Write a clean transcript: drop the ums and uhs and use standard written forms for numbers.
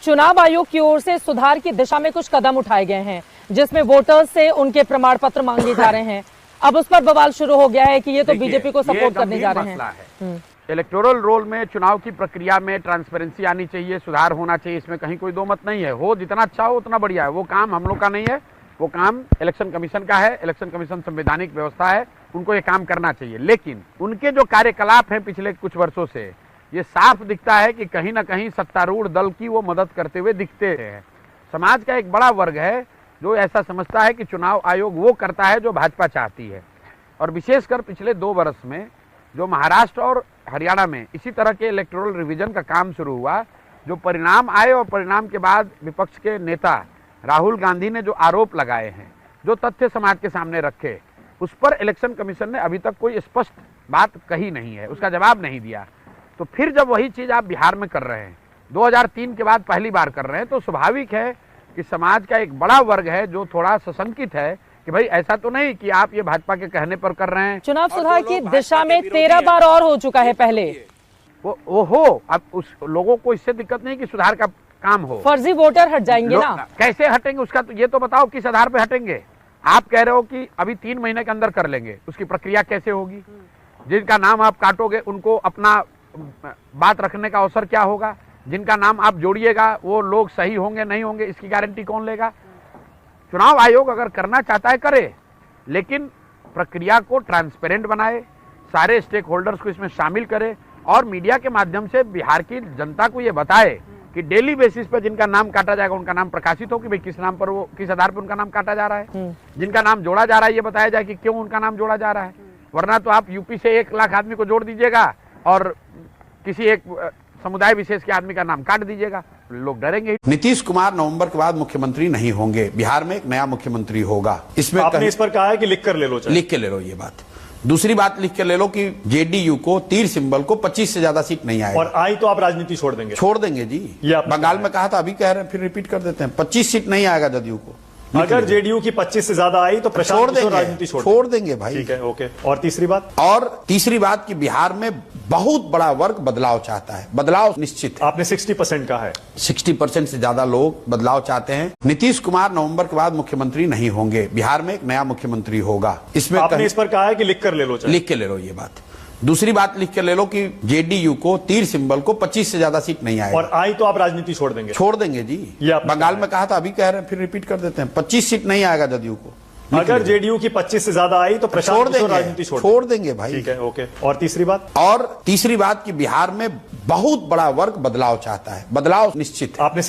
चुनाव आयोग की ओर से सुधार की दिशा में कुछ कदम उठाए गए हैं, जिसमें वोटर्स से उनके प्रमाण पत्र मांगे जा रहे हैं। अब उस पर बवाल शुरू हो गया है कि ये तो बीजेपी को सपोर्ट करने जा रहे हैं। इलेक्टोरल रोल में चुनाव की प्रक्रिया में ट्रांसपेरेंसी आनी चाहिए, सुधार होना चाहिए, इसमें कहीं कोई दो मत नहीं है। हो जितना अच्छा हो उतना बढ़िया है। वो काम हम लोग का नहीं है, वो काम इलेक्शन कमीशन का है। इलेक्शन कमीशन संवैधानिक व्यवस्था है, उनको ये काम करना चाहिए। लेकिन उनके जो कार्यकलाप हैं पिछले कुछ वर्षों से, ये साफ दिखता है कि कहीं ना कहीं सत्तारूढ़ दल की वो मदद करते हुए दिखते हैं। समाज का एक बड़ा वर्ग है जो ऐसा समझता है कि चुनाव आयोग वो करता है जो भाजपा चाहती है। और विशेषकर पिछले 2 वर्ष में जो महाराष्ट्र और हरियाणा में इसी तरह के इलेक्टोरल रिवीजन का काम शुरू हुआ, जो परिणाम आए और परिणाम के बाद विपक्ष के नेता राहुल गांधी ने जो आरोप लगाए हैं, जो तथ्य समाज के सामने रखे, उस पर इलेक्शन कमीशन ने अभी तक कोई स्पष्ट बात कही नहीं है, उसका जवाब नहीं दिया। तो फिर जब वही चीज़ आप बिहार में कर रहे हैं, 2003 के बाद पहली बार कर रहे हैं, तो स्वाभाविक है कि समाज का एक बड़ा वर्ग है जो थोड़ा सशंकित है कि भाई ऐसा तो नहीं कि आप ये भाजपा के कहने पर कर रहे हैं। चुनाव सुधार की दिशा में 13 बार और हो चुका है पहले। वो हो, अब उस लोगों को इससे दिक्कत नहीं कि सुधार का काम हो। फर्जी वोटर हट जाएंगे ना? कैसे हटेंगे उसका तो ये तो बताओ, किस आधार पे हटेंगे? आप कह रहे हो कि अभी 3 महीने के अंदर कर लेंगे, उसकी प्रक्रिया कैसे होगी? जिनका नाम आप काटोगे उनको अपना बात रखने का अवसर क्या होगा? जिनका नाम आप जोड़िएगा वो लोग सही होंगे नहीं होंगे, इसकी गारंटी कौन लेगा? चुनाव आयोग अगर करना चाहता है करे, लेकिन प्रक्रिया को ट्रांसपेरेंट बनाए, सारे स्टेक होल्डर्स को इसमें शामिल करे और मीडिया के माध्यम से बिहार की जनता को ये बताए कि डेली बेसिस पर जिनका नाम काटा जाएगा उनका नाम प्रकाशित हो कि भाई किस नाम पर वो, किस आधार पर उनका नाम काटा जा रहा है। जिनका नाम जोड़ा जा रहा है ये बताया जाए कि क्यों उनका नाम जोड़ा जा रहा है। वरना तो आप यूपी से 1 लाख आदमी को जोड़ दीजिएगा और किसी एक समुदाय विशेष के आदमी का नाम काट दीजिएगा, लोग डरेंगे। नीतीश कुमार नवंबर के बाद मुख्यमंत्री नहीं होंगे, बिहार में एक नया मुख्यमंत्री होगा। इसमें आपने इस पर कहा है कि लिख कर ले लो, लिख के ले लो ये बात। दूसरी बात लिख के ले लो कि जेडीयू को तीर सिंबल को 25 से ज्यादा सीट नहीं आएगी। और आई तो आप राजनीति छोड़ देंगे? छोड़ देंगे जी। बंगाल में कहा था, अभी कह रहे हैं, फिर रिपीट कर देते हैं, 25 सीट नहीं आएगा जदयू को। अगर जेडीयू की 25 से ज्यादा आई तो छोड़ देंगे, राजनीति छोड़ देंगे भाई। ठीक है, ओके। और तीसरी बात कि बिहार में बहुत बड़ा वर्ग बदलाव चाहता है। बदलाव निश्चित है। आपने 60% कहा है। 60% से ज्यादा लोग बदलाव चाहते हैं। नीतीश कुमार नवंबर के बाद मुख्यमंत्री नहीं होंगे, बिहार में एक नया मुख्यमंत्री होगा। इसमें आपने इस पर कहा है कि लिख कर ले लो, लिख के ले लो ये बात। दूसरी बात लिख के ले लो कि जेडीयू को तीर सिंबल को 25 से ज्यादा सीट नहीं आएगी। और आई तो आप राजनीति छोड़ देंगे? छोड़ देंगे जी। बंगाल में कहा था, अभी कह रहे हैं, फिर रिपीट कर देते हैं, 25 सीट नहीं आएगा जदयू को। अगर जेडीयू की 25 से ज्यादा आई तो छोड़ देंगे, राजनीति छोड़ देंगे भाई। ठीक है, ओके। और तीसरी बात कि बिहार में बहुत बड़ा वर्ग बदलाव चाहता है। बदलाव निश्चित है। आपने